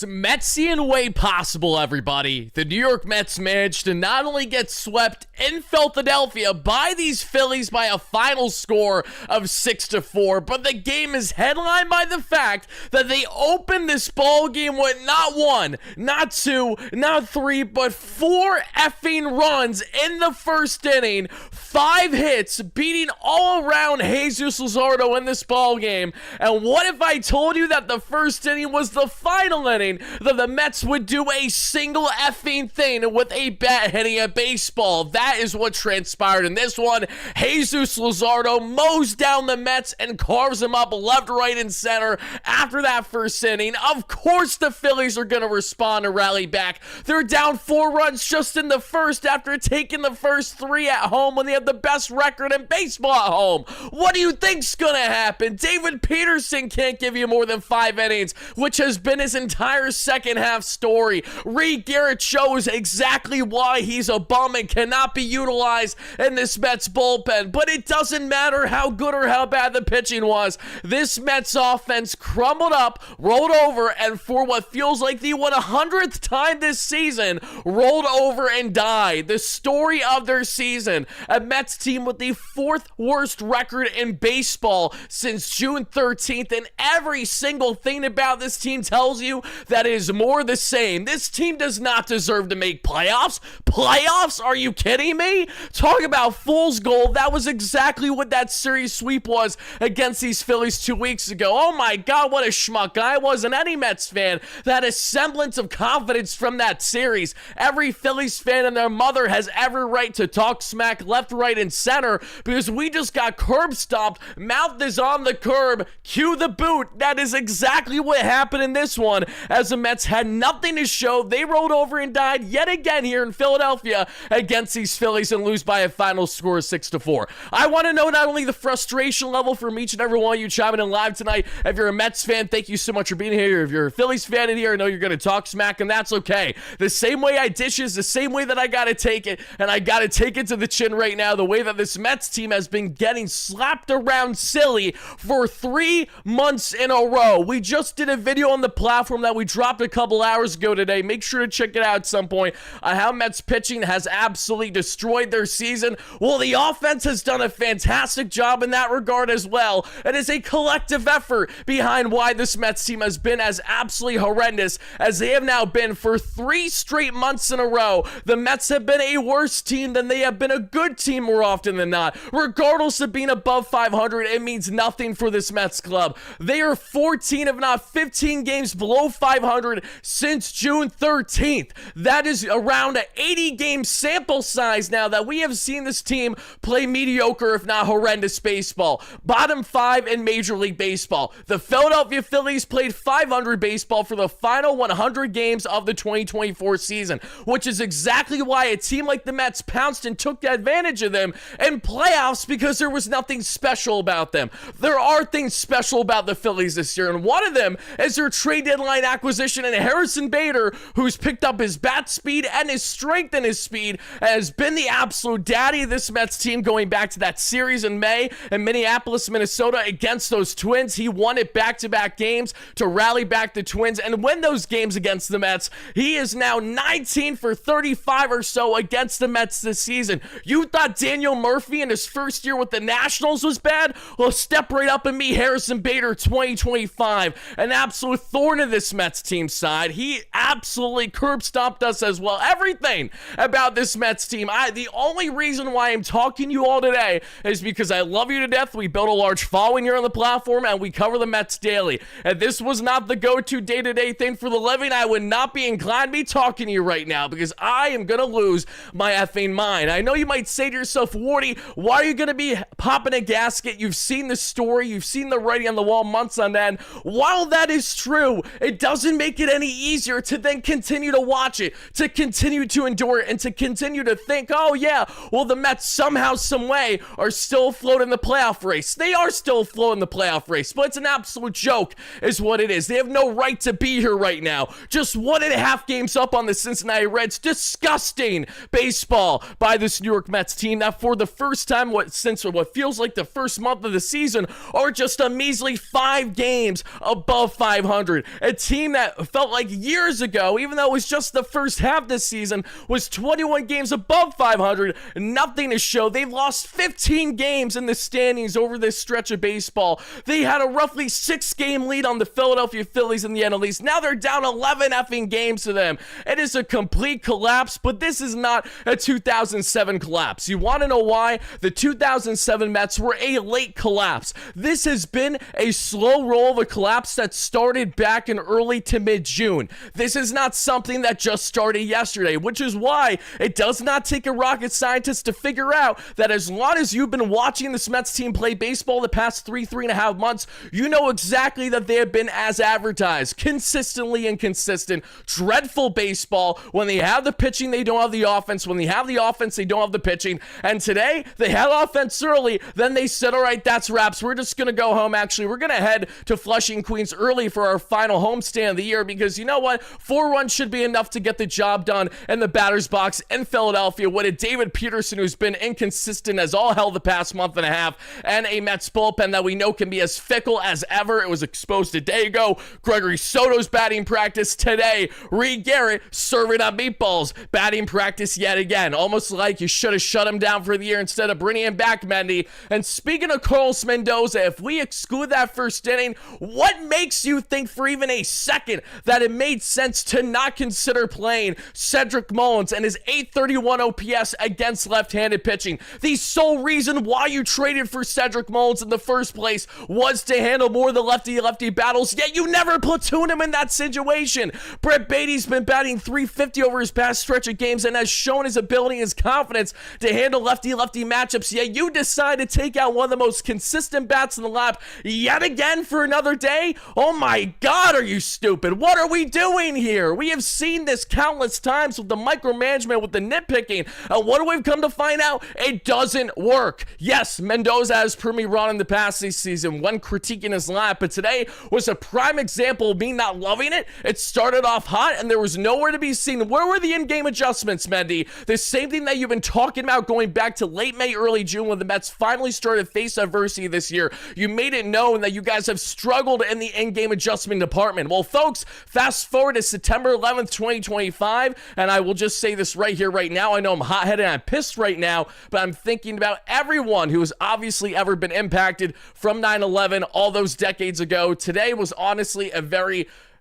Metsian way possible, everybody. The New York Mets managed to not only get swept in Philadelphia by these Phillies by a final score of 6-4, but the game is headlined by the fact that they opened this ball game with not one, not two, not three, but 4 effing runs in the first inning, 5 hits, beating all around Jesus Lazardo in this ball game. And what if I told you that the first inning was the final inning, that the Mets would do a single effing thing with a bat hitting a baseball? That is what transpired in this one. Jesus Lazardo mows down the Mets and carves them up left, right, and center after that first inning. Of course the Phillies are going to respond and rally back. They're down 4 runs just in the first after taking the first 3 at home when they have the best record in baseball at home. What do you think's going to happen? David Peterson can't give you more than 5 innings, which has been his entire second half story. Reed Garrett shows exactly why he's a bum and cannot be utilized in this Mets bullpen, but it doesn't matter how good or how bad the pitching was. This Mets offense crumbled up, rolled over, and for what feels like the 100th time this season, rolled over and died. The story of their season, a Mets team with the 4th worst record in baseball since June 13th, and every single thing about this team tells you that is more the same. This team does not deserve to make playoffs. Playoffs? Are you kidding me? Talk about fool's gold. That was exactly what that series sweep was against these Phillies 2 weeks ago. Oh my God, what a schmuck. I wasn't any Mets fan that had a semblance of confidence from that series. Every Phillies fan and their mother has every right to talk smack left, right, and center because we just got curb-stomped. Mouth is on the curb. Cue the boot. That is exactly what happened in this one. As the Mets had nothing to show, they rolled over and died yet again here in Philadelphia against these Phillies and lose by a final score of 6-4. I want to know not only the frustration level from each and every one of you chiming in live tonight. If you're a Mets fan, thank you so much for being here. If you're a Phillies fan in here, I know you're going to talk smack, and that's okay. The same way I dishes, the same way that I got to take it, and I got to take it to the chin right now, the way that this Mets team has been getting slapped around silly for 3 months in a row. We just did a video on the platform that we dropped a couple hours ago today. Make sure to check it out at some point. How Mets pitching has absolutely destroyed their season. Well, the offense has done a fantastic job in that regard as well. It is a collective effort behind why this Mets team has been as absolutely horrendous as they have now been for 3 straight months in a row. The Mets have been a worse team than they have been a good team more often than not. Regardless of being above 500, it means nothing for this Mets club. They are 14 if not 15 games below 500 since June 13th. That is around an 80-game sample size now that we have seen this team play mediocre, if not horrendous baseball. Bottom 5 in Major League Baseball. The Philadelphia Phillies played 500 baseball for the final 100 games of the 2024 season, which is exactly why a team like the Mets pounced and took advantage of them in playoffs because there was nothing special about them. There are things special about the Phillies this year, and one of them is their trade deadline acquisition in Harrison Bader, who's picked up his bat speed and his strength and his speed, has been the absolute daddy of this Mets team going back to that series in May in Minneapolis, Minnesota against those Twins. He won it back-to-back games to rally back the Twins and win those games against the Mets. He is now 19 for 35 or so against the Mets this season. You thought Daniel Murphy in his first year with the Nationals was bad? Well, step right up and meet Harrison Bader 2025, an absolute thorn in this Mets team side. He absolutely curb-stomped us as well. Everything about this Mets team. The only reason why I'm talking to you all today is because I love you to death. We built a large following here on the platform, and we cover the Mets daily. If this was not the go-to day-to-day thing for the living, I would not be inclined to be talking to you right now because I am going to lose my effing mind. I know you might say to yourself, Wardy, why are you going to be popping a gasket? You've seen the story. You've seen the writing on the wall months on end. While that is true, it doesn't make it any easier to to then continue to watch it, to continue to endure it, and to continue to think, oh yeah, well the Mets somehow, some way are still afloat in the playoff race. They are still afloat in the playoff race, but it's an absolute joke is what it is. They have no right to be here right now. Just 1.5 games up on the Cincinnati Reds. Disgusting baseball by this New York Mets team that for the first time since what feels like the first month of the season are just a measly 5 games above 500. A team that felt like years ago, even though it was just the first half this season, was 21 games above 500. Nothing to show. They've lost 15 games in the standings over this stretch of baseball. They had a roughly 6-game lead on the Philadelphia Phillies in the NL East. Now they're down 11 effing games to them. It is a complete collapse, but this is not a 2007 collapse. You want to know why? The 2007 Mets were a late collapse. This has been a slow roll of a collapse that started back in early to mid-June. This is not something that just started yesterday, which is why it does not take a rocket scientist to figure out that as long as you've been watching this Mets team play baseball the past 3.5 months, you know exactly that they have been as advertised. Consistently inconsistent, dreadful baseball. When they have the pitching, they don't have the offense. When they have the offense, they don't have the pitching. And today, they had offense early. Then they said, all right, that's wraps. We're just going to go home. Actually, we're going to head to Flushing, Queens early for our final homestand of the year because you know what? 4 runs should be enough to get the job done in the batter's box in Philadelphia with a David Peterson who's been inconsistent as all hell the past month and a half and a Mets bullpen that we know can be as fickle as ever. It was exposed a day ago. Gregory Soto's batting practice today. Reed Garrett serving up meatballs. Batting practice yet again. Almost like you should have shut him down for the year instead of bringing him back, Mendy. And speaking of Carlos Mendoza, if we exclude that first inning, what makes you think for even a second that it made sense to not consider playing Cedric Mullins and his .831 OPS against left-handed pitching? The sole reason why you traded for Cedric Mullins in the first place was to handle more of the lefty-lefty battles, yet you never platoon him in that situation. Brett Beatty's been batting .350 over his past stretch of games and has shown his ability and his confidence to handle lefty-lefty matchups, yet you decide to take out one of the most consistent bats in the lap yet again for another day? Oh my God, are you stupid? What are we doing here? We have seen this countless times with the micromanagement, with the nitpicking, and what do we come to find out? It doesn't work. Yes, Mendoza has proven me wrong in the past this season when critiquing his lineup, but today was a prime example of me not loving it. It started off hot and there was nowhere to be seen. Where were the in-game adjustments, Mendy? The same thing that you've been talking about going back to late May, early June when the Mets finally started to face adversity this year. You made it known that you guys have struggled in the in-game adjustment department. Well, folks, fast forward to September 11th, 2025, and I will just say this right here, right now. I know I'm hot-headed and I'm pissed right now, but I'm thinking about everyone who has obviously ever been impacted from 9/11 all those decades ago. Today was honestly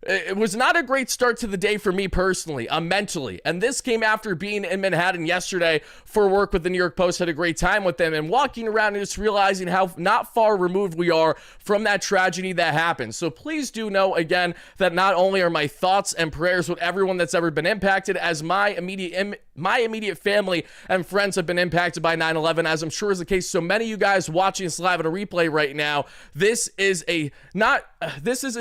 it was not a great start to the day for me personally, mentally. And this came after being in Manhattan yesterday for work with the New York Post. Had a great time with them and walking around and just realizing how not far removed we are from that tragedy that happened. So please do know again that not only are my thoughts and prayers with everyone that's ever been impacted, as my immediate family and friends have been impacted by 9/11, as I'm sure is the case so many of you guys watching this live on a replay right now. This is a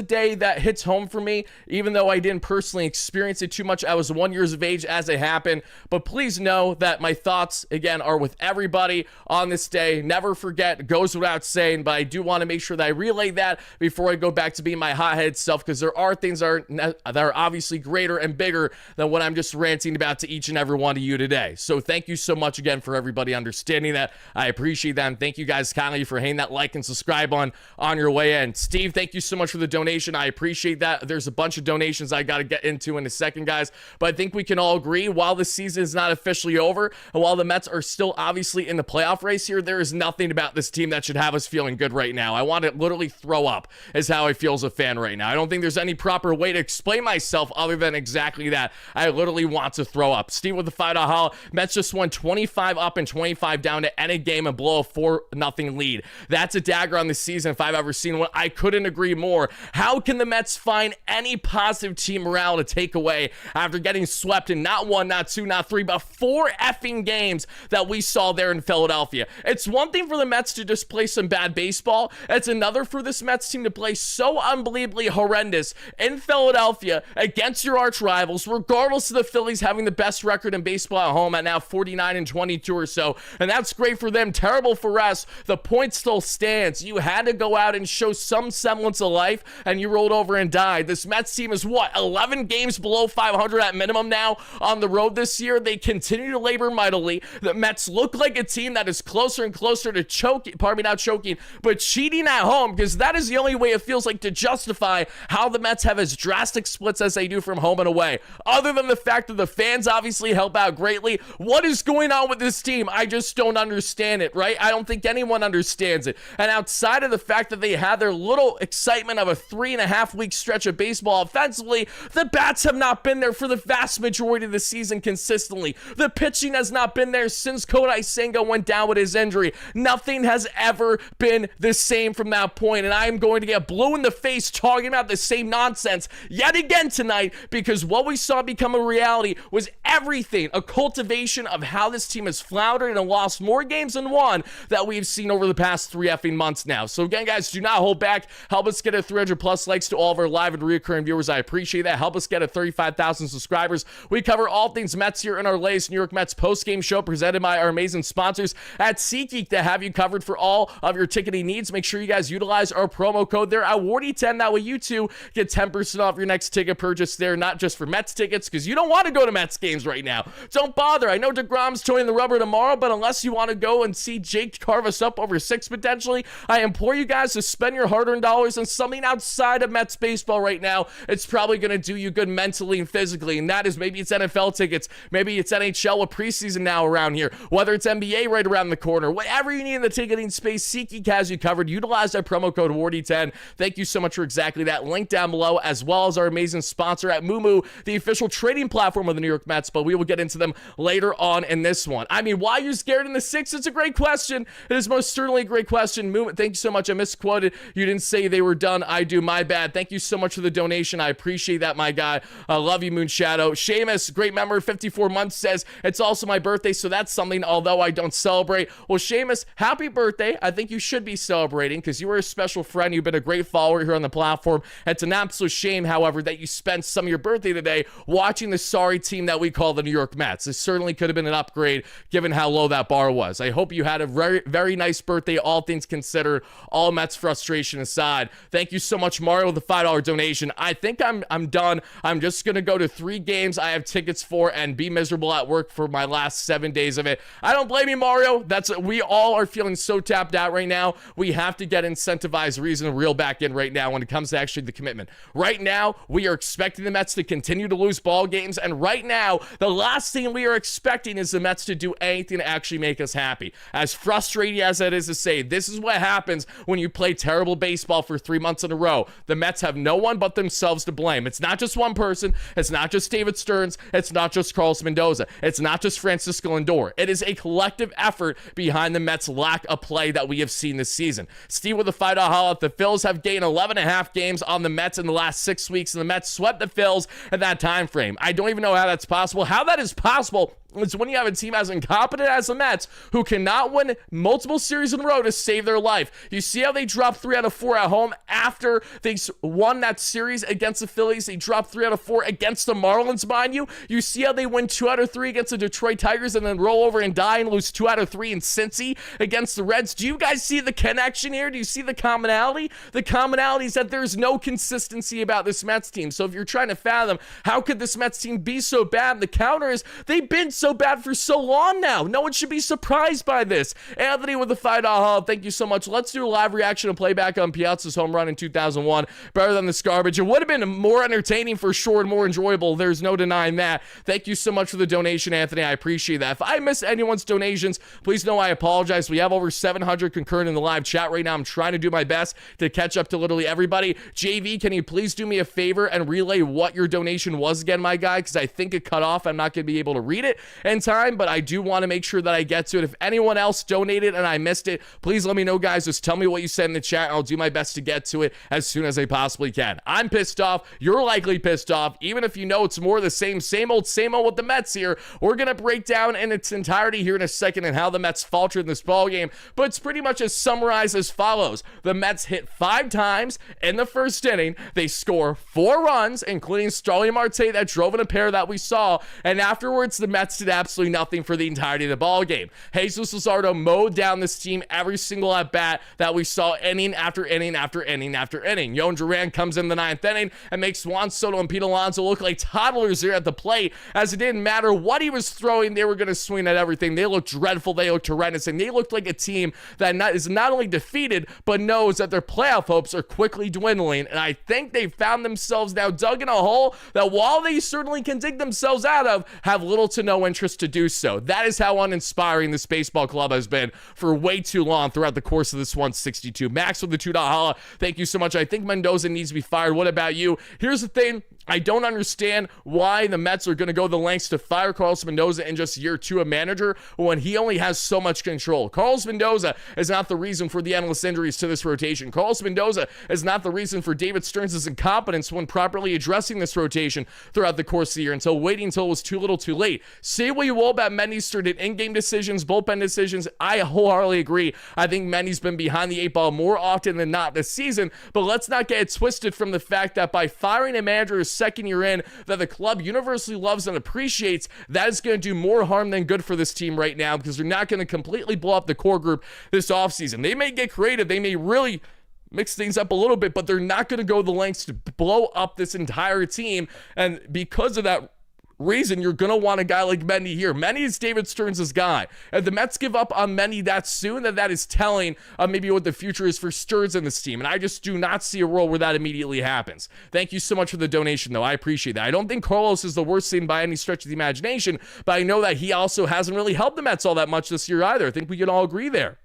day that hits home for me, even though I didn't personally experience it too much. I was 1 year of age as it happened, but please know that my thoughts, again, are with everybody on this day. Never forget, goes without saying, but I do want to make sure that I relay that before I go back to being my hot-headed self, because there are things that are obviously greater and bigger than what I'm just ranting about to each and every one of you today. So thank you so much again for everybody understanding that. I appreciate that, and thank you guys kindly for hitting that like and subscribe on your way in. Steve, thank you so much for the donation. I appreciate that. There's a bunch of donations I got to get into in a second, guys, but I think we can all agree while the season is not officially over and while the Mets are still obviously in the playoff race here, there is nothing about this team that should have us feeling good right now. I want to literally throw up is how I feel as a fan right now. I don't think there's any proper way to explain myself other than exactly that. I literally want to throw up. Steve with the $5 holla. Mets just won 25 up and 25 down to end a game and blow a 4-0 lead. That's a dagger on the season if I've ever seen one. I couldn't agree more. How can the Mets find any positive team morale to take away after getting swept in not one, not two, not three, but 4 effing games that we saw there in Philadelphia. It's one thing for the Mets to just play some bad baseball. It's another for this Mets team to play so unbelievably horrendous in Philadelphia against your arch rivals, regardless of the Phillies having the best record in baseball at home at now 49-22 or so. And that's great for them, terrible for us. The point still stands. You had to go out and show some semblance of life, and you rolled over and died. This Mets team is what, 11 games below 500 at minimum now on the road this year. They continue to labor mightily. The Mets look like a team that is closer and closer to choking, pardon me, not choking, but cheating at home, because that is the only way it feels like to justify how the Mets have as drastic splits as they do from home and away. Other than the fact that the fans obviously help out greatly, what is going on with this team? I just don't understand it, right? I don't think anyone understands it. And outside of the fact that they had their little excitement of a 3.5-week stretch of baseball offensively, the bats have not been there for the vast majority of the season consistently. The pitching has not been there since Kodai Senga went down with his injury. Nothing has ever been the same from that point, and I am going to get blue in the face talking about the same nonsense yet again tonight, because what we saw become a reality was everything a cultivation of how this team has floundered and lost more games than one that we've seen over the past 3 effing months now. So again, guys, do not hold back. Help us get a 300 plus likes to all of our live and recurring viewers. I appreciate that. Help us get a 35,000 subscribers. We cover all things Mets here in our latest New York Mets post-game show presented by our amazing sponsors at SeatGeek to have you covered for all of your ticketing needs. Make sure you guys utilize our promo code there at WardyNYM. That way you too get 10% off your next ticket purchase there, not just for Mets tickets, because you don't want to go to Mets games right now. Don't bother. I know DeGrom's toying the rubber tomorrow, but unless you want to go and see Jake carve us up over 6 potentially, I implore you guys to spend your hard-earned dollars on something outside of Mets baseball right now. It's probably going to do you good mentally and physically, and that is maybe it's NFL tickets, maybe it's NHL with preseason now around here, whether it's NBA right around the corner, whatever you need in the ticketing space, SeatGeek has you covered. Utilize that promo code WARDY10. Thank you so much for exactly that. Link down below, as well as our amazing sponsor at Moo, the official trading platform of the New York Mets, but we will get into them later on in this one. I mean, why are you scared in the 6? It's a great question. It is most certainly a great question. Moo, thank you so much. I misquoted. You didn't say they were done. I do. My bad. Thank you so much for the donation. I appreciate that, my guy. I love you, Moonshadow. Seamus, great member, 54 months, says it's also my birthday, so that's something, although I don't celebrate. Well, Seamus, happy birthday. I think you should be celebrating because you are a special friend. You've been a great follower here on the platform. It's an absolute shame, however, that you spent some of your birthday today watching the sorry team that we call the New York Mets. This certainly could have been an upgrade given how low that bar was. I hope you had a very, very nice birthday, all things considered, all Mets frustration aside. Thank you so much, Mario, with the $5 donation. I think I'm done. I'm just going to go to 3 games I have tickets for and be miserable at work for my last 7 days of it. I don't blame you, Mario. We all are feeling so tapped out right now. We have to get incentivized reason to reel back in right now when it comes to actually the commitment. Right now, we are expecting the Mets to continue to lose ball games, and right now, the last thing we are expecting is the Mets to do anything to actually make us happy. As frustrating as that is to say, this is what happens when you play terrible baseball for 3 months in a row. The Mets have no one but themselves to blame. It's not just one person. It's not just David Stearns. It's not just Carlos Mendoza. It's not just Francisco Lindor. It is a collective effort behind the Mets' lack of play that we have seen this season. Steve with the $5 holla. The Phils have gained 11.5 games on the Mets in the last 6 weeks, and the Mets swept the Phils at that time frame. I don't even know how that's possible. How that is possible is when you have a team as incompetent as the Mets who cannot win multiple series in a row to save their life. You see how they dropped 3 out of 4 at home after they won that series against the Phillies. They dropped 3 out of 4 against the Marlins, mind you. You see how they win 2 out of 3 against the Detroit Tigers and then roll over and die and lose 2 out of 3 in Cincy against the Reds. Do you guys see the connection here? Do you see the commonality? The commonality is that there's no consistency about this Mets team. So if you're trying to fathom how could this Mets team be so bad, the counter is they've been so bad for so long now. No one should be surprised by this. Anthony with the $5 hub. Thank you so much. Let's do a live reaction and playback on Piazza's home run in 2001. Better than this garbage. It would have been more entertaining for sure and more enjoyable. There's no denying that. Thank you so much for the donation, Anthony. I appreciate that. If I miss anyone's donations, please know I apologize. We have over 700 concurrent in the live chat right now. I'm trying to do my best to catch up to literally everybody. JV, can you please do me a favor and relay what your donation was again, my guy? Because I think it cut off. I'm not going to be able to read it. in time, but I do want to make sure that I get to it. If anyone else donated and I missed it, please let me know, guys. Just tell me what you said in the chat. I'll do my best to get to it as soon as I possibly can. I'm pissed off. You're likely pissed off. Even if you know it's more of the same old with the Mets here. We're going to break down in its entirety here in a second and how the Mets faltered in this ball game, but it's pretty much as summarized as follows. The Mets hit 5 times in the first inning. They score 4 runs, including Starling Marte that drove in a pair that we saw, and afterwards the Mets did absolutely nothing for the entirety of the ball game. Jesus Lazardo mowed down this team every single at bat that we saw inning after inning after inning after inning. Yoan Duran comes in the 9th inning and makes Juan Soto and Pete Alonso look like toddlers here at the plate, as it didn't matter what he was throwing, they were going to swing at everything. They looked dreadful, they looked horrendous, and they looked like a team that is not only defeated, but knows that their playoff hopes are quickly dwindling, and I think they've found themselves now dug in a hole that, while they certainly can dig themselves out of, have little to no interest to do so. That is how uninspiring this baseball club has been for way too long throughout the course of this 162. Max with the $2 holla, thank you so much. I think Mendoza needs to be fired. What about you? Here's the thing. I don't understand why the Mets are going to go the lengths to fire Carlos Mendoza in just year 2 of manager when he only has so much control. Carlos Mendoza is not the reason for the endless injuries to this rotation. Carlos Mendoza is not the reason for David Stearns' incompetence when properly addressing this rotation throughout the course of the year, until waiting until it was too little too late. Say what you will about Mendy's started in-game decisions, bullpen decisions. I wholeheartedly agree. I think Mendy's been behind the 8 ball more often than not this season, but let's not get it twisted from the fact that by firing a manager second year in that the club universally loves and appreciates, that is going to do more harm than good for this team right now, because they're not going to completely blow up the core group this offseason. They may get creative, they may really mix things up a little bit, but they're not going to go the lengths to blow up this entire team, and because of that reason, you're going to want a guy like Mendy here. Mendy is David Stearns' guy. If the Mets give up on Mendy that soon, then that is telling maybe what the future is for Stearns in this team. And I just do not see a world where that immediately happens. Thank you so much for the donation, though. I appreciate that. I don't think Carlos is the worst thing by any stretch of the imagination, but I know that he also hasn't really helped the Mets all that much this year either. I think we can all agree there.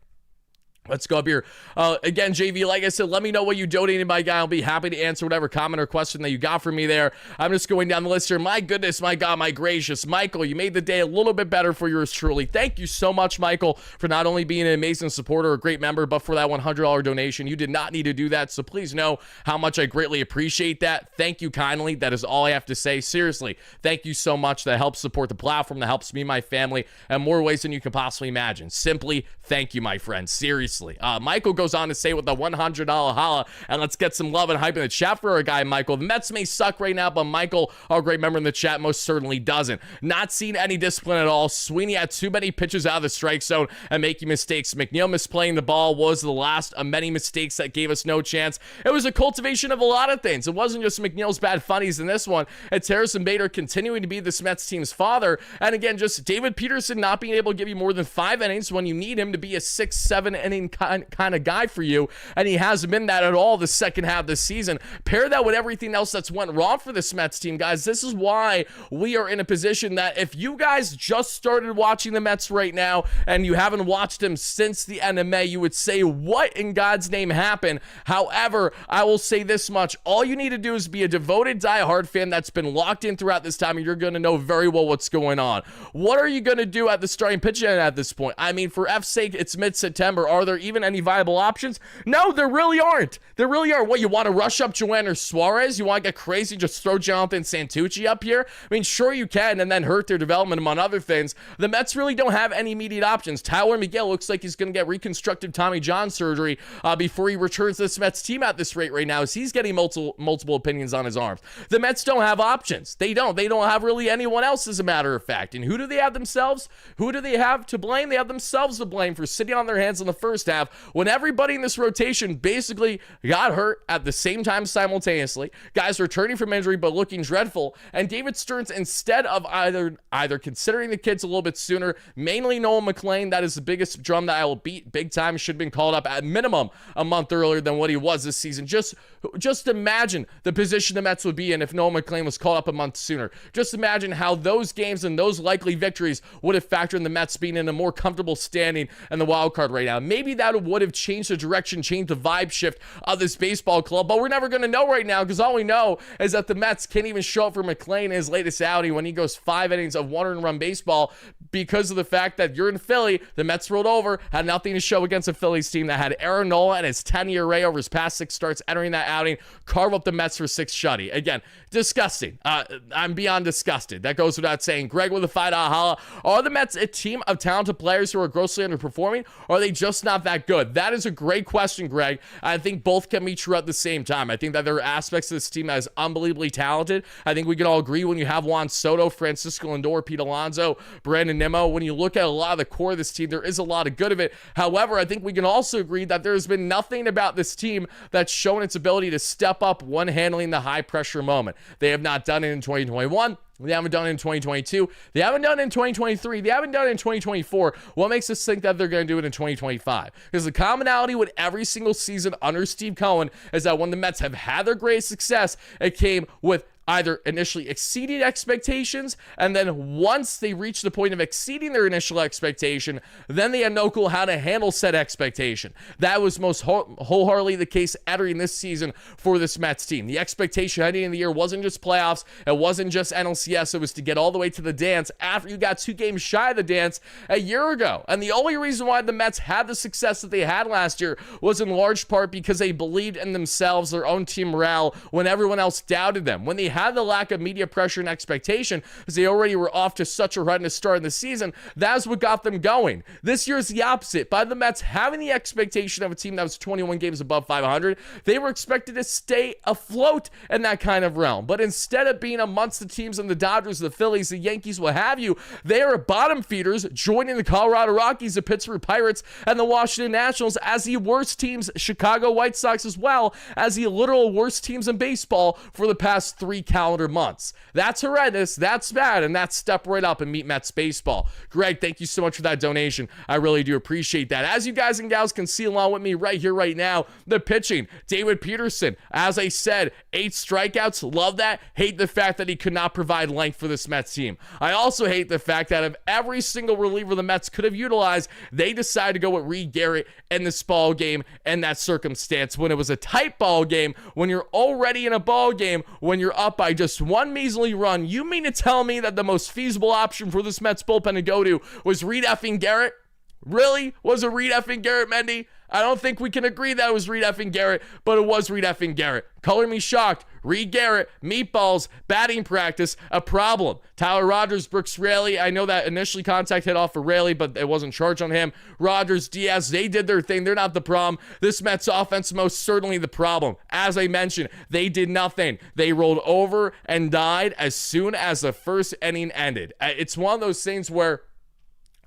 Let's go up here. Again, JV, like I said, let me know what you donated, my guy. I'll be happy to answer whatever comment or question that you got for me there. I'm just going down the list here. My goodness, my God, my gracious. Michael, you made the day a little bit better for yours truly. Thank you so much, Michael, for not only being an amazing supporter, a great member, but for that $100 donation. You did not need to do that, so please know how much I greatly appreciate that. Thank you kindly. That is all I have to say. Seriously, thank you so much. That helps support the platform, that helps me, my family, in more ways than you can possibly imagine. Simply, thank you, my friend. Seriously. Michael goes on to say with the $100 holla, and let's get some love and hype in the chat for our guy, Michael. The Mets may suck right now, but Michael, our great member in the chat, most certainly doesn't. Not seeing any discipline at all. Sweeney had too many pitches out of the strike zone and making mistakes. McNeil misplaying the ball was the last of many mistakes that gave us no chance. It was a cultivation of a lot of things. It wasn't just McNeil's bad funnies in this one. It's Harrison Bader continuing to be this Mets team's father. And again, just David Peterson not being able to give you more than 5 innings when you need him to be a 6-7 inning kind of guy for you, and he hasn't been that at all the second half of this season. Pair that with everything else that's went wrong for this Mets team, guys. This is why we are in a position that if you guys just started watching the Mets right now and you haven't watched them since the end of May, you would say, what in God's name happened? However, I will say this much. All you need to do is be a devoted diehard fan that's been locked in throughout this time, and you're going to know very well what's going on. What are you going to do at the starting pitching end at this point? I mean, for F's sake, it's mid-September. Are there even any viable options? No, there really aren't. There really aren't. What, you want to rush up Joanner Suarez? You want to get crazy, just throw Jonathan Santucci up here? I mean, sure you can, and then hurt their development among other things. The Mets really don't have any immediate options. Tyler Miguel looks like he's going to get reconstructive Tommy John surgery before he returns to this Mets team at this rate right now, as he's getting multiple opinions on his arms. The Mets don't have options. They don't have really anyone else, as a matter of fact. And who do they have themselves? Who do they have to blame? They have themselves to blame for sitting on their hands in the first half when everybody in this rotation basically got hurt at the same time simultaneously. Guys returning from injury but looking dreadful. And David Stearns, instead of either considering the kids a little bit sooner, mainly Noah McLean, that is the biggest drum that I will beat big time, should have been called up at minimum a month earlier than what he was this season. Just imagine the position the Mets would be in if Noah McLean was called up a month sooner. Just imagine how those games and those likely victories would have factored in the Mets being in a more comfortable standing in the wild card right now. Maybe maybe that would have changed the direction, changed the vibe shift of this baseball club, but we're never going to know right now because all we know is that the Mets can't even show up for McNeil in his latest outing when he goes 5 innings of 1-run baseball because of the fact that you're in Philly. The Mets rolled over, had nothing to show against a Phillies team that had Aaron Nola and his 10-year ERA over his past 6 starts entering that outing, carve up the Mets for 6 shutty. Again, disgusting. I'm beyond disgusted. That goes without saying. Greg with a $5 holla. Are the Mets a team of talented players who are grossly underperforming, or are they just not that good? That is a great question, Greg. I think both can be true at the same time. I think that there are aspects of this team that is unbelievably talented. I think we can all agree when you have Juan Soto, Francisco Lindor, Pete Alonso, Brandon Nimmo, when you look at a lot of the core of this team, there is a lot of good of it. However, I think we can also agree that there has been nothing about this team that's shown its ability to step up when handling the high pressure moment. They have not done it in 2021. They haven't done it in 2022. They haven't done it in 2023. They haven't done it in 2024. What makes us think that they're going to do it in 2025? Because the commonality with every single season under Steve Cohen is that when the Mets have had their greatest success, it came with either initially exceeding expectations, and then once they reached the point of exceeding their initial expectation, then they had no clue how to handle said expectation. That was most wholeheartedly the case entering this season for this Mets team. The expectation heading in the year wasn't just playoffs, it wasn't just NLCS, it was to get all the way to the dance after you got 2 games shy of the dance a year ago. And the only reason why the Mets had the success that they had last year was in large part because they believed in themselves, their own team morale, when everyone else doubted them. When they had the lack of media pressure and expectation, because they already were off to such a horrendous start in the season, that's what got them going. This year is the opposite. By the Mets having the expectation of a team that was 21 games above 500, they were expected to stay afloat in that kind of realm. But instead of being amongst the teams in the Dodgers, the Phillies, the Yankees, what have you, they are bottom feeders, joining the Colorado Rockies, the Pittsburgh Pirates, and the Washington Nationals as the worst teams, Chicago White Sox as well, as the literal worst teams in baseball for the past 3 calendar months. That's horrendous, that's bad, and that's step right up and meet Mets baseball. Greg, thank you so much for that donation. I really do appreciate that. As you guys and gals can see along with me right here, right now, the pitching, David Peterson, as I said, 8 strikeouts, love that. Hate the fact that he could not provide length for this Mets team. I also hate the fact that of every single reliever the Mets could have utilized, they decided to go with Reed Garrett in this ball game and that circumstance when it was a tight ball game, when you're already in a ball game, when you're up by just 1 measly run. You mean to tell me that the most feasible option for this Mets bullpen to go to was Reed effing Garrett? Really? Was it Reed effing Garrett, Mendy? I don't think we can agree that it was Reed effing Garrett, but it was Reed effing Garrett. Color me shocked. Reed Garrett, meatballs, batting practice, a problem. Tyler Rogers, Brooks Raley, I know that initially contact hit off for Raley, but it wasn't charged on him. Rogers, Diaz, they did their thing. They're not the problem. This Mets offense most certainly the problem. As I mentioned, they did nothing. They rolled over and died as soon as the first inning ended. It's one of those things where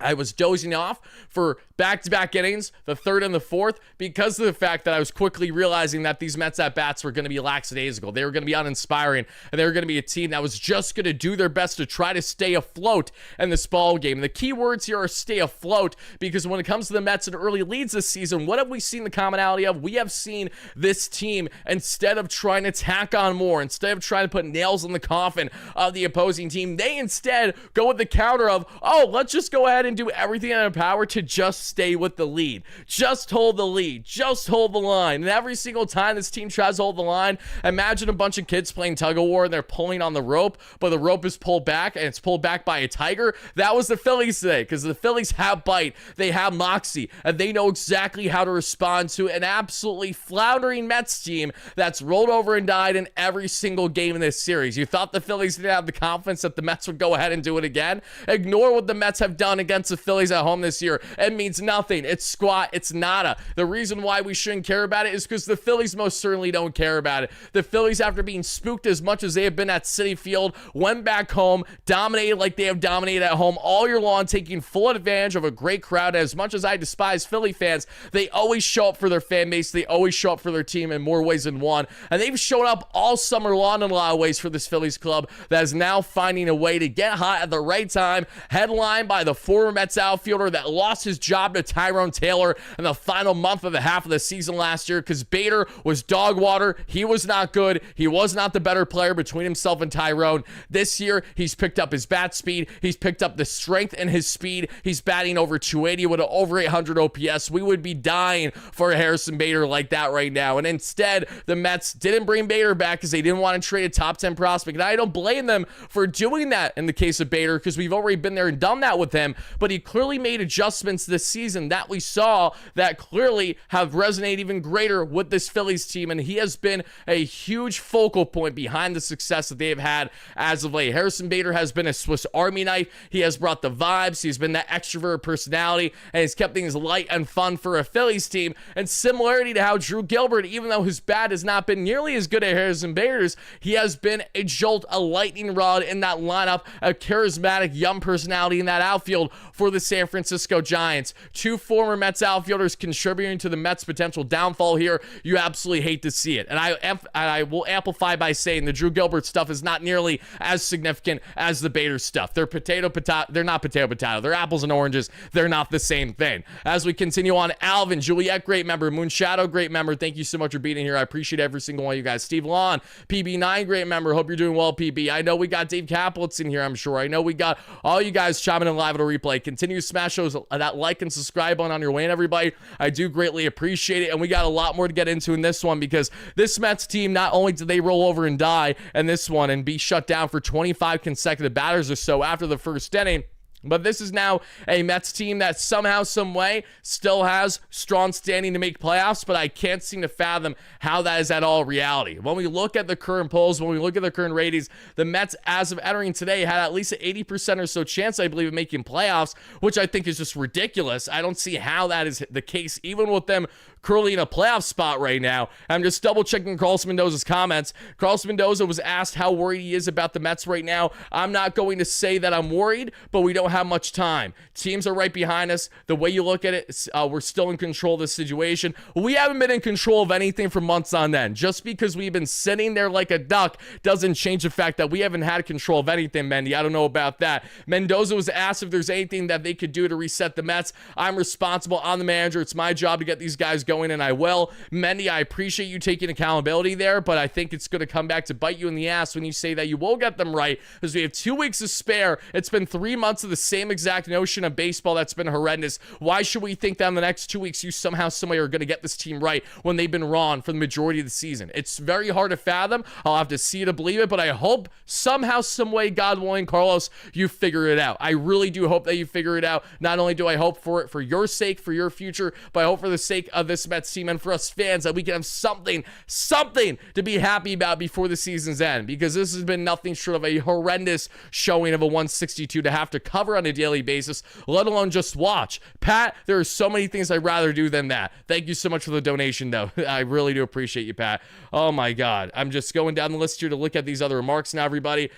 I was dozing off for back-to-back innings, the third and the fourth, because of the fact that I was quickly realizing that these Mets at-bats were going to be lackadaisical. They were going to be uninspiring, and they were going to be a team that was just going to do their best to try to stay afloat in this ball game. And the key words here are stay afloat, because when it comes to the Mets and early leads this season, what have we seen the commonality of? We have seen this team, instead of trying to tack on more, instead of trying to put nails in the coffin of the opposing team, they instead go with the counter of, oh, let's just go ahead and do everything in our power to just stay with the lead. Just hold the lead. Just hold the line. And every single time this team tries to hold the line, imagine a bunch of kids playing tug of war and they're pulling on the rope, but the rope is pulled back and it's pulled back by a tiger. That was the Phillies today, because the Phillies have bite. They have moxie, and they know exactly how to respond to an absolutely floundering Mets team that's rolled over and died in every single game in this series. You thought the Phillies didn't have the confidence that the Mets would go ahead and do it again? Ignore what the Mets have done against the Phillies at home this year. It means nothing. It's squat. It's nada. The reason why we shouldn't care about it is because the Phillies most certainly don't care about it. The Phillies, after being spooked as much as they have been at Citi Field, went back home, dominated like they have dominated at home all year long, taking full advantage of a great crowd. As much as I despise Philly fans, they always show up for their fan base. They always show up for their team in more ways than one. And they've shown up all summer long in a lot of ways for this Phillies club that is now finding a way to get hot at the right time, headlined by the 4 former Mets outfielder that lost his job to Tyrone Taylor in the final month of the half of the season last year because Bader was dog water. He was not good. He was not the better player between himself and Tyrone. This year, he's picked up his bat speed. He's picked up the strength and his speed. He's batting over 280 with an over 800 OPS. We would be dying for a Harrison Bader like that right now. And instead, the Mets didn't bring Bader back because they didn't want to trade a top 10 prospect. And I don't blame them for doing that in the case of Bader because we've already been there and done that with him. But he clearly made adjustments this season that we saw that clearly have resonated even greater with this Phillies team. And he has been a huge focal point behind the success that they have had as of late. Harrison Bader has been a Swiss Army knife. He has brought the vibes. He's been that extrovert personality, and he's kept things light and fun for a Phillies team. And similarity to how Drew Gilbert, even though his bat has not been nearly as good as Harrison Bader's, he has been a jolt, a lightning rod in that lineup, a charismatic young personality in that outfield for the San Francisco Giants. Two former Mets outfielders contributing to the Mets' potential downfall here. You absolutely hate to see it. And I will amplify by saying the Drew Gilbert stuff is not nearly as significant as the Bader stuff. They're they're not potato. They're apples and oranges. They're not the same thing. As we continue on, Alvin, Juliet, great member. Moonshadow, great member. Thank you so much for being here. I appreciate every single one of you guys. Steve Lawn, PB9, great member. Hope you're doing well, PB. I know we got Dave Kaplitz in here, I'm sure. I know we got all you guys chiming in live at a replay. Continue to smash that like and subscribe button on your way in, everybody. I do greatly appreciate it. And we got a lot more to get into in this one because this Mets team, not only did they roll over and die in this one and be shut down for 25 consecutive batters or so after the first inning, but this is now a Mets team that somehow, some way, still has strong standing to make playoffs, but I can't seem to fathom how that is at all reality. When we look at the current polls, when we look at the current ratings, the Mets, as of entering today, had at least an 80% or so chance, I believe, of making playoffs, which I think is just ridiculous. I don't see how that is the case, even with them currently in a playoff spot right now. I'm just double-checking Carlos Mendoza's comments. Carlos Mendoza was asked how worried he is about the Mets right now. I'm not going to say that I'm worried, but we don't have much time. Teams are right behind us. The way you look at it, we're still in control of the situation. We haven't been in control of anything for months on end. Just because we've been sitting there like a duck doesn't change the fact that we haven't had control of anything, Mendy. I don't know about that. Mendoza was asked if there's anything that they could do to reset the Mets. I'm responsible. I'm the manager. It's my job to get these guys going, and I will. Mendy, I appreciate you taking accountability there, but I think it's going to come back to bite you in the ass when you say that you will get them right, because we have 2 weeks to spare. It's been 3 months of the same exact notion of baseball that's been horrendous. Why should we think that in the next 2 weeks you somehow, someway are going to get this team right when they've been wrong for the majority of the season? It's very hard to fathom. I'll have to see it to believe it, but I hope somehow, someway, God willing, Carlos, you figure it out. I really do hope that you figure it out. Not only do I hope for it for your sake, for your future, but I hope for the sake of this Mets team and for us fans that we can have something to be happy about before the season's end, because this has been nothing short of a horrendous showing of a 162 to have to cover on a daily basis, let alone just watch. Pat, there are so many things I'd rather do than that. Thank you so much for the donation, though. I really do appreciate you, Pat. Oh my God. I'm just going down the list here to look at these other remarks now, everybody.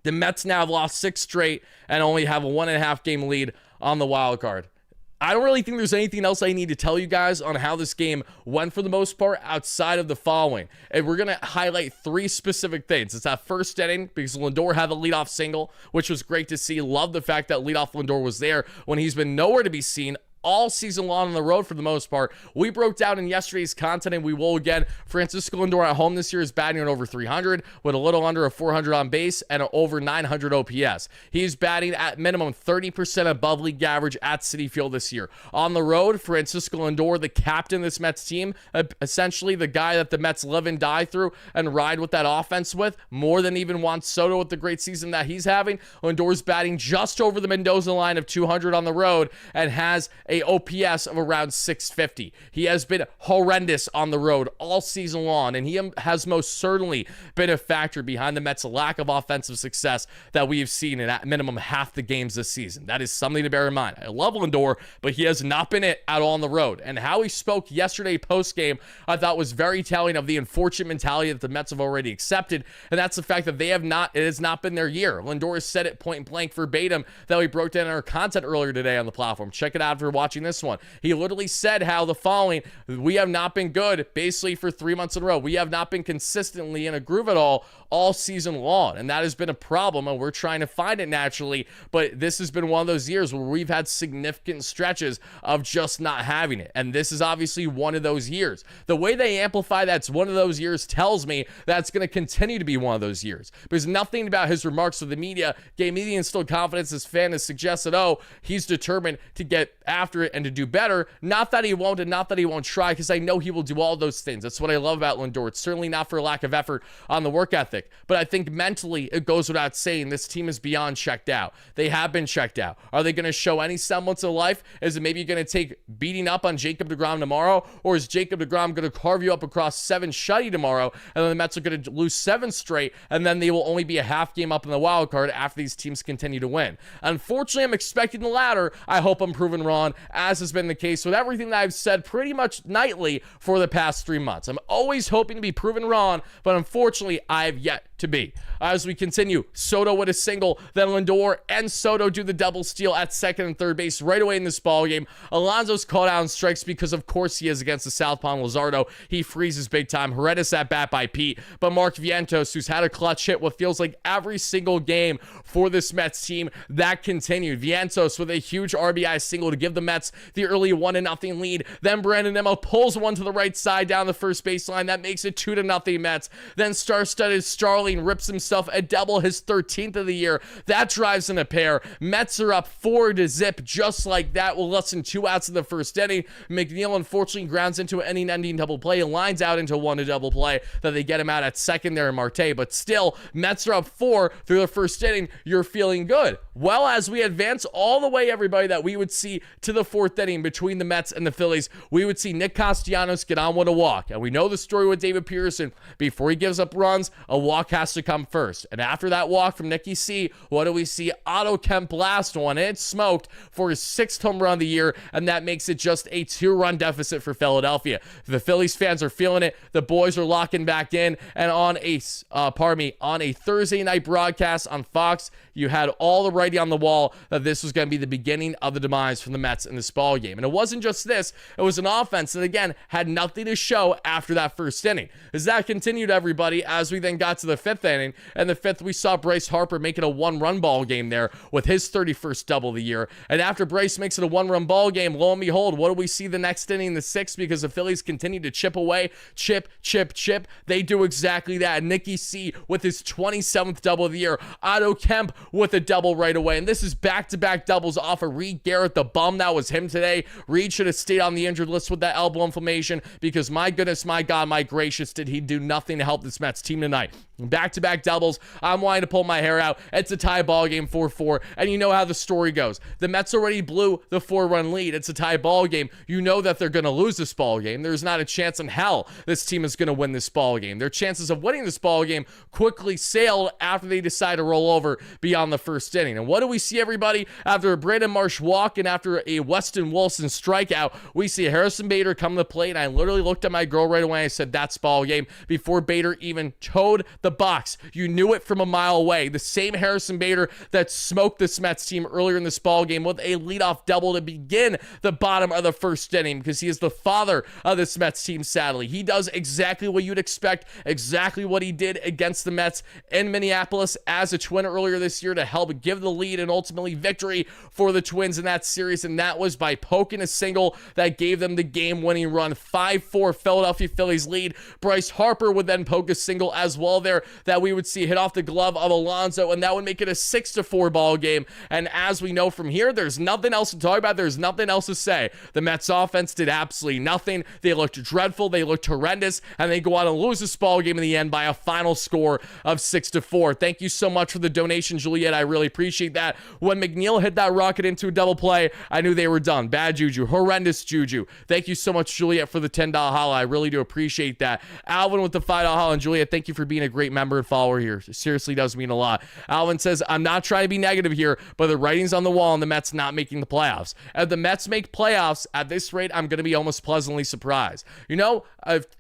The Mets now have lost 6 straight and only have a 1.5 game lead on the wild card. I don't really think there's anything else I need to tell you guys on how this game went for the most part outside of the following. And we're going to highlight 3 specific things. It's that first inning because Lindor had the leadoff single, which was great to see. Love the fact that leadoff Lindor was there when he's been nowhere to be seen all season long on the road for the most part. We broke down in yesterday's content, and we will again. Francisco Lindor at home this year is batting at over 300 with a little under a 400 on base and an over 900 OPS. He's batting at minimum 30% above league average at Citi Field this year. On the road, Francisco Lindor, the captain of this Mets team, essentially the guy that the Mets live and die through and ride with that offense with, more than even Juan Soto with the great season that he's having. Lindor's batting just over the Mendoza line of 200 on the road and has a OPS of around 650. He has been horrendous on the road all season long, and he has most certainly been a factor behind the Mets' lack of offensive success that we have seen in at minimum half the games this season. That is something to bear in mind. I love Lindor, but he has not been it at all on the road. And how he spoke yesterday post-game, I thought was very telling of the unfortunate mentality that the Mets have already accepted, and that's the fact that it has not been their year. Lindor has said it point blank verbatim that we broke down in our content earlier today on the platform. Check it out if you're watching watching this one. He literally said how the following: we have not been good basically for 3 months in a row. We have not been consistently in a groove at all season long, and that has been a problem, and we're trying to find it naturally. But this has been one of those years where we've had significant stretches of just not having it, and this is obviously one of those years. The way they amplify that's one of those years tells me that's going to continue to be one of those years, because nothing about his remarks with the media gave me the instilled confidence as fan has suggested, oh, he's determined to get after it and to do better. Not that he won't, and not that he won't try, because I know he will do all those things. That's what I love about Lindor. It's certainly not for a lack of effort on the work ethic, but I think mentally it goes without saying this team is beyond checked out. They have been checked out. Are they going to show any semblance of life? Is it maybe going to take beating up on Jacob deGrom tomorrow, or is Jacob deGrom going to carve you up across 7 shutty tomorrow, and then the Mets are going to lose 7 straight, and then they will only be a half game up in the wild card after these teams continue to win? Unfortunately, I'm expecting the latter. I hope I'm proven wrong, as has been the case with everything that I've said pretty much nightly for the past 3 months. I'm always hoping to be proven wrong, but unfortunately, I've yet to be. As we continue, Soto with a single, then Lindor and Soto do the double steal at second and third base right away in this ball game. Alonso's called out on strikes because of course he is against the southpaw Lazardo. He freezes big time. Horrendous at bat by Pete, but Mark Vientos, who's had a clutch hit what feels like every single game for this Mets team, that continued. Vientos with a huge RBI single to give the Mets the early 1-0 lead. Then Brandon Nimmo pulls one to the right side down the first baseline. That makes it 2-0 Mets. Then star-studded Starling rips himself a double, his 13th of the year. That drives in a pair. Mets are up 4-0 just like that with less than 2 outs in the first inning. McNeil unfortunately grounds into an inning-ending double play, lines out into 1 double play that they get him out at second there in Marte. But still, Mets are up 4 through the first inning. You're feeling good. Well, as we advance all the way, everybody, that we would see to the 4th inning between the Mets and the Phillies, we would see Nick Castellanos get on with a walk. And we know the story with David Peterson. Before he gives up runs, a walk has to come first. And after that walk from Nicky C, what do we see? Otto Kemp blast one, and it's smoked for his 6th home run of the year, and that makes it just a 2-run deficit for Philadelphia. The Phillies fans are feeling it. The boys are locking back in, and on a Thursday night broadcast on Fox, you had all the writing on the wall that this was going to be the beginning of the demise from the Mets in this ball game. And it wasn't just this, it was an offense that, again, had nothing to show after that first inning. As that continued, everybody, as we then got to the 5th inning, and the 5th, we saw Bryce Harper making a 1-run ball game there with his 31st double of the year. And after Bryce makes it a 1-run ball game, lo and behold, what do we see the next inning, the 6th, because the Phillies continue to chip away, chip. They do exactly that. Nicky C with his 27th double of the year. Otto Kemp with a double right away. And this is back-to-back doubles off of Reed Garrett, the bum that was him today. Reed should have stayed on the injured list with that elbow inflammation, because my goodness, my God, my gracious, did he do nothing to help this Mets team tonight. Back-to-back doubles. I'm wanting to pull my hair out. It's a tie ball game, 4-4, and you know how the story goes. The Mets already blew the 4-run lead. It's a tie ball game. You know that they're going to lose this ball game. There's not a chance in hell this team is going to win this ball game. Their chances of winning this ball game quickly sailed after they decide to roll over beyond the first inning. And what do we see, everybody? After a Brandon Marsh walk and after a Weston Wilson strikeout, we see Harrison Bader come to the plate, and I literally looked at my girl right away and I said, that's ball game, before Bader even towed the box. You knew it from a mile away. The same Harrison Bader that smoked this Mets team earlier in this ball game with a leadoff double to begin the bottom of the first inning, because he is the father of this Mets team, sadly. He does exactly what you'd expect, exactly what he did against the Mets in Minneapolis as a Twin earlier this year to help give the lead and ultimately victory for the Twins in that series, and that was by poking a single that gave them the game-winning run. 5-4 Philadelphia Phillies lead. Bryce Harper would then poke a single as well there that we would see hit off the glove of Alonso, and that would make it a 6-4 ball game. And as we know from here, there's nothing else to talk about. There's nothing else to say. The Mets offense did absolutely nothing. They looked dreadful. They looked horrendous, and they go out and lose this ball game in the end by a final score of 6-4. Thank you so much for the donation, Juliet. I really appreciate that. When McNeil hit that rocket into a double play, I knew they were done. Bad juju, horrendous juju. Thank you so much, Juliet, for the $10 holla. I really do appreciate that. Alvin with the $5 holla, and Juliet, thank you for being a great member and follower here. It seriously does mean a lot. Alvin says, I'm not trying to be negative here, but the writing's on the wall and the Mets not making the playoffs. If the Mets make playoffs at this rate, I'm going to be almost pleasantly surprised. You know,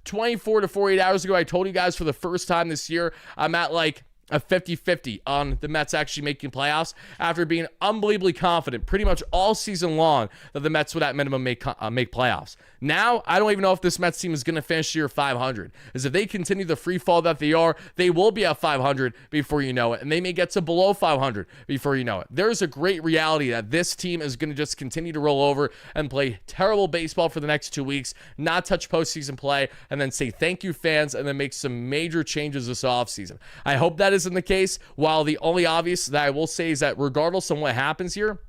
24 to 48 hours ago, I told you guys for the first time this year, I'm at like a 50-50 on the Mets actually making playoffs after being unbelievably confident pretty much all season long that the Mets would at minimum make playoffs. Now, I don't even know if this Mets team is going to finish the year 500. As if they continue the free fall that they are, they will be at 500 before you know it, and they may get to below 500 before you know it. There's a great reality that this team is going to just continue to roll over and play terrible baseball for the next 2 weeks, not touch postseason play, and then say thank you, fans, and then make some major changes this offseason. I hope that isn't the case, while the only obvious that I will say is that regardless of what happens here,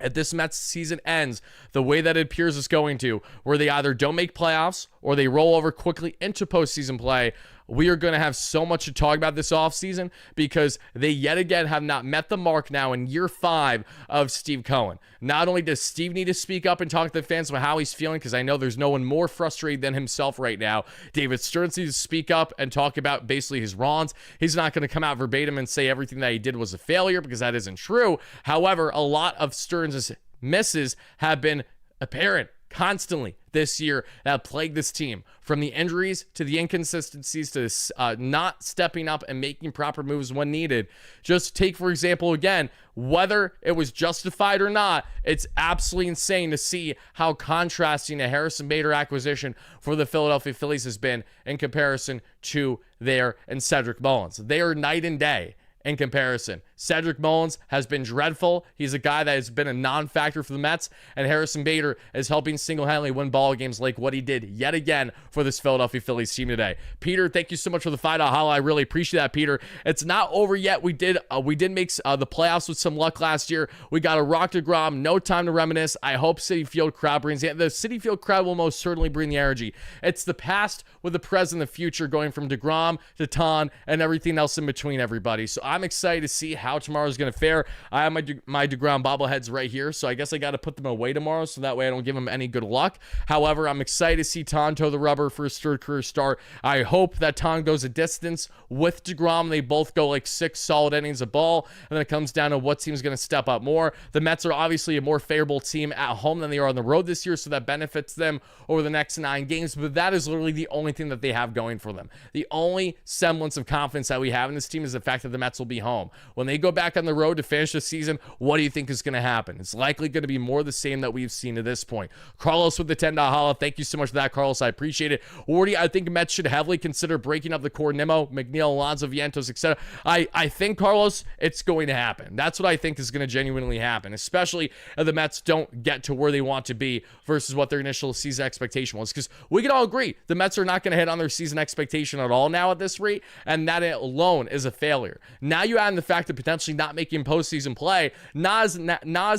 if this Mets season ends the way that it appears it's going to, where they either don't make playoffs or they roll over quickly into postseason play, we are going to have so much to talk about this offseason because they yet again have not met the mark now in year 5 of Steve Cohen. Not only does Steve need to speak up and talk to the fans about how he's feeling, because I know there's no one more frustrated than himself right now, David Stearns needs to speak up and talk about basically his wrongs. He's not going to come out verbatim and say everything that he did was a failure, because that isn't true. However, a lot of Stearns' misses have been apparent constantly this year that plagued this team, from the injuries to the inconsistencies to not stepping up and making proper moves when needed. Just take, for example, again, whether it was justified or not, it's absolutely insane to see how contrasting a Harrison Bader acquisition for the Philadelphia Phillies has been in comparison to their and Cedric Mullins. They are night and day in comparison. Cedric Mullins has been dreadful. He's a guy that has been a non-factor for the Mets, and Harrison Bader is helping single-handedly win ball games like what he did yet again for this Philadelphia Phillies team today. Peter, thank you so much for the $5 holla. I really appreciate that, Peter. It's not over yet. We did make the playoffs with some luck last year. We got a rock to Grom. No time to reminisce. I hope Citi Field crowd brings the Citi Field crowd will most certainly bring the energy. It's the past with the present, the future, going from DeGrom to Ton and everything else in between, everybody. So I'm excited to see how tomorrow's going to fare. I have my DeGrom bobbleheads right here, so I guess I got to put them away tomorrow so that way I don't give him any good luck. However, I'm excited to see Ton toe the rubber for his third career start. I hope that Ton goes a distance with DeGrom. They both go like 6 solid innings of ball, and then it comes down to what team's going to step up more. The Mets are obviously a more favorable team at home than they are on the road this year, so that benefits them over the next 9 games, but that is literally the only thing that they have going for them. The only semblance of confidence that we have in this team is the fact that the Mets will be home. When they go back on the road to finish the season, what do you think is going to happen? It's likely going to be more the same that we've seen to this point. Carlos with the $10 holla. Thank you so much for that, Carlos. I appreciate it. Wardy, I think Mets should heavily consider breaking up the core. Nimmo, McNeil, Alonso, Vientos, etc. I think, Carlos, it's going to happen. That's what I think is going to genuinely happen, especially if the Mets don't get to where they want to be versus what their initial season expectation was. Because we can all agree the Mets are not going to hit on their season expectation at all now at this rate, and that alone is a failure. Now you add in the fact that potentially not making postseason play, now is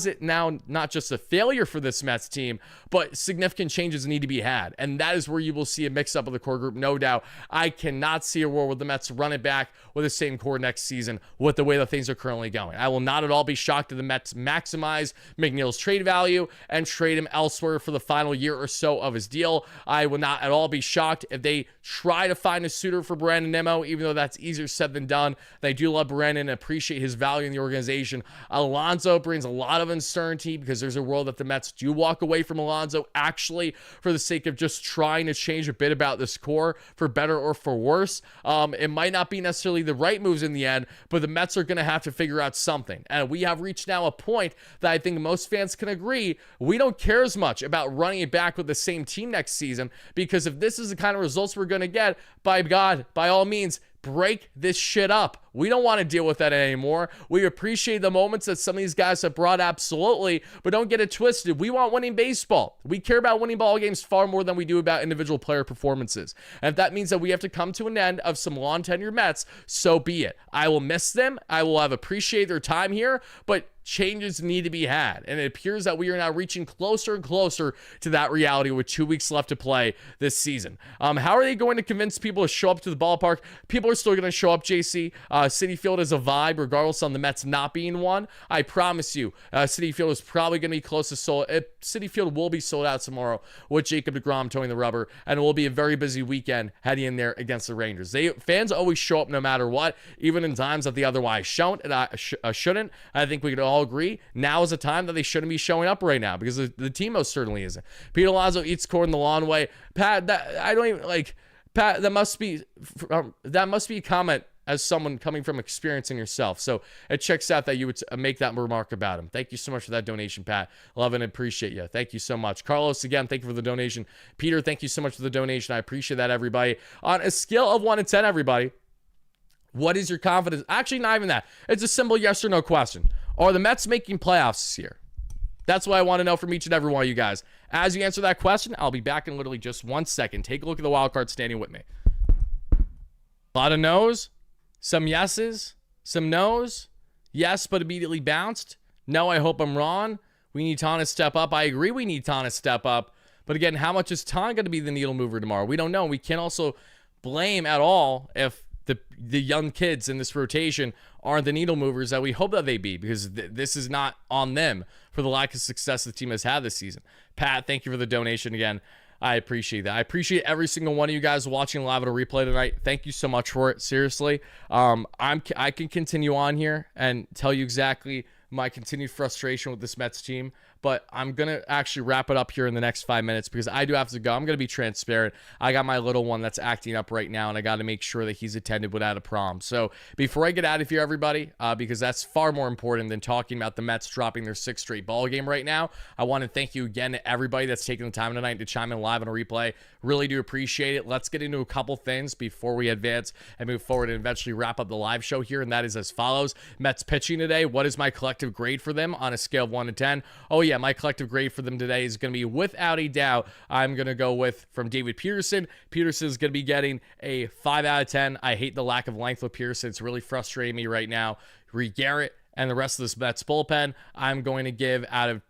it now not just a failure for this Mets team, but significant changes need to be had. And that is where you will see a mix-up of the core group, no doubt. I cannot see a world where the Mets run it back with the same core next season with the way that things are currently going. I will not at all be shocked if the Mets maximize McNeil's trade value and trade him elsewhere for the final year or so of his deal. I will not at all be shocked if they try to find a suitor for Brandon Nimmo, even though that's easier said than done. They do love Brandon and appreciate his value in the organization. Alonso brings a lot of uncertainty because there's a world that the Mets do walk away from Alonso actually for the sake of just trying to change a bit about this core for better or for worse. It might not be necessarily the right moves in the end, but the Mets are going to have to figure out something. And we have reached now a point that I think most fans can agree we don't care as much about running it back with the same team next season, because if this is the kind of results we're going to get, by God, by all means, break this shit up. We don't want to deal with that anymore. We appreciate the moments that some of these guys have brought, absolutely, but don't get it twisted. We want winning baseball. We care about winning ball games far more than we do about individual player performances. And if that means that we have to come to an end of some long tenure Mets, so be it. I will miss them. I will have appreciated their time here, but changes need to be had. And it appears that we are now reaching closer and closer to that reality with 2 weeks left to play this season. How are they going to convince people to show up to the ballpark? People are still going to show up, JC. Citi Field is a vibe, regardless on the Mets not being one. I promise you, Citi Field is probably going to be close to sold. Citi Field will be sold out tomorrow with Jacob deGrom towing the rubber, and it will be a very busy weekend heading in there against the Rangers. Fans always show up no matter what, even in times that they otherwise shouldn't. I think we could all agree now is a time that they shouldn't be showing up right now, because the team most certainly isn't. Pete Alonso eats corn the long way. Pat, I don't even like. Pat, that must be a comment as someone coming from experience in yourself. So it checks out that you would make that remark about him. Thank you so much for that donation, Pat. Love and appreciate you. Thank you so much. Carlos, again, thank you for the donation. Peter, thank you so much for the donation. I appreciate that, everybody. On a scale of 1 to 10, everybody, what is your confidence? Actually, not even that. It's a simple yes or no question. Are the Mets making playoffs this year? That's what I want to know from each and every one of you guys. As you answer that question, I'll be back in literally just 1 second. Take a look at the wild card standing with me. A lot of no's, some yeses, some no's. Yes, but immediately bounced. No, I hope I'm wrong. We need Ton to step up. I agree we need Ton to step up. But again, how much is Ton going to be the needle mover tomorrow? We don't know. We can't also blame at all if the young kids in this rotation aren't the needle movers that we hope that they be, because this is not on them for the lack of success the team has had this season. Pat, thank you for the donation again. I appreciate that. I appreciate every single one of you guys watching live at a replay tonight. Thank you so much for it. Seriously. I can continue on here and tell you exactly my continued frustration with this Mets team, but I'm going to actually wrap it up here in the next 5 minutes because I do have to go. I'm going to be transparent. I got my little one that's acting up right now, and I got to make sure that he's attended without a problem. So before I get out of here, everybody, because that's far more important than talking about the Mets dropping their 6th straight ball game right now, I want to thank you again to everybody that's taking the time tonight to chime in live on a replay. Really do appreciate it. Let's get into a couple things before we advance and move forward and eventually wrap up the live show here, and that is as follows. Mets pitching today. What is my collective grade for them on a scale of 1 to 10? Oh yeah, my collective grade for them today is going to be, without a doubt, I'm going to go with, from David Peterson. Peterson is going to be getting a 5 out of 10. I hate the lack of length with Peterson. It's really frustrating me right now. Reed Garrett and the rest of this Mets bullpen, I'm going to give, out of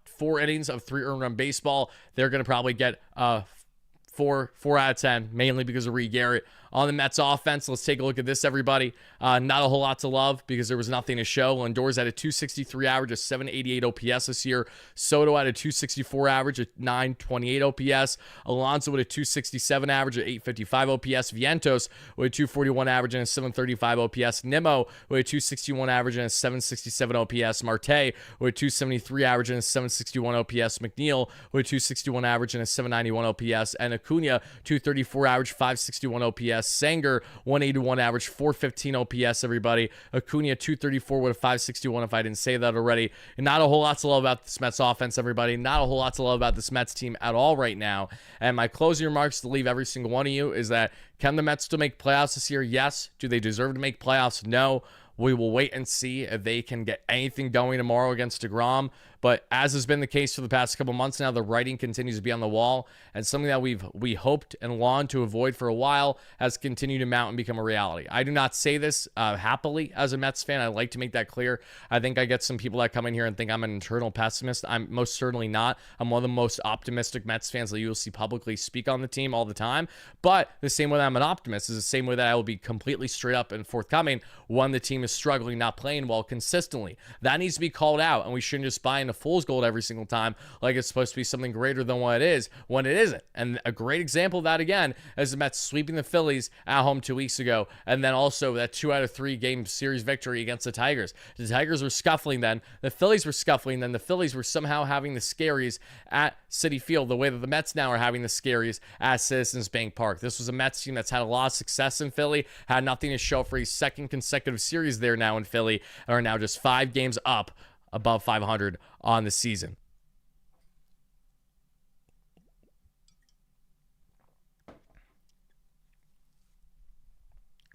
4 innings of 3 earned run baseball, they're going to probably get 4 out of 10, mainly because of Reed Garrett. On the Mets offense, let's take a look at this, everybody. Not a whole lot to love because there was nothing to show. Lindor's at a 263 average, a 788 OPS this year. Soto at a 264 average, a 928 OPS. Alonso with a 267 average, a 855 OPS. Vientos with a 241 average and a 735 OPS. Nimmo with a 261 average and a 767 OPS. Marte with a 273 average and a 761 OPS. McNeil with a 261 average and a 791 OPS. And Acuna, 234 average, 561 OPS. Sanger, 181 average, 415 OPS, everybody. Acuna, 234 with a 561, if I didn't say that already. And not a whole lot to love about this Mets offense, everybody. Not a whole lot to love about this Mets team at all right now. And my closing remarks to leave every single one of you is that, can the Mets still make playoffs this year? Yes. Do they deserve to make playoffs? No. We will wait and see if they can get anything going tomorrow against DeGrom. But as has been the case for the past couple months now, the writing continues to be on the wall. And something that we hoped and longed to avoid for a while has continued to mount and become a reality. I do not say this happily as a Mets fan. I like to make that clear. I think I get some people that come in here and think I'm an internal pessimist. I'm most certainly not. I'm one of the most optimistic Mets fans that you will see publicly speak on the team all the time. But the same way that I'm an optimist is the same way that I will be completely straight up and forthcoming when the team is struggling, not playing well consistently. That needs to be called out, and we shouldn't just buy into fool's gold every single time like it's supposed to be something greater than what it is when it isn't. And a great example of that, again, is the Mets sweeping the Phillies at home 2 weeks ago, and then also that 2 out of 3 game series victory against the Tigers. The Tigers were scuffling then. The Phillies were scuffling then. The Phillies were somehow having the scaries at Citi Field the way that the Mets now are having the scaries at Citizens Bank Park. This was a Mets team that's had a lot of success in Philly, had nothing to show for a second consecutive series there now in Philly, and are now just 5 games up above 500 on the season.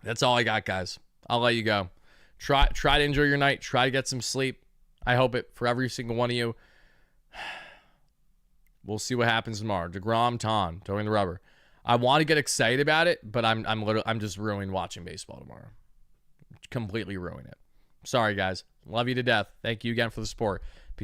That's all I got, guys. I'll let you go. Try to enjoy your night. Try to get some sleep. I hope it for every single one of you. We'll see what happens tomorrow. DeGrom, Ton, throwing the rubber. I want to get excited about it, but I'm just ruined watching baseball tomorrow. Completely ruin it. Sorry, guys. Love you to death. Thank you again for the support.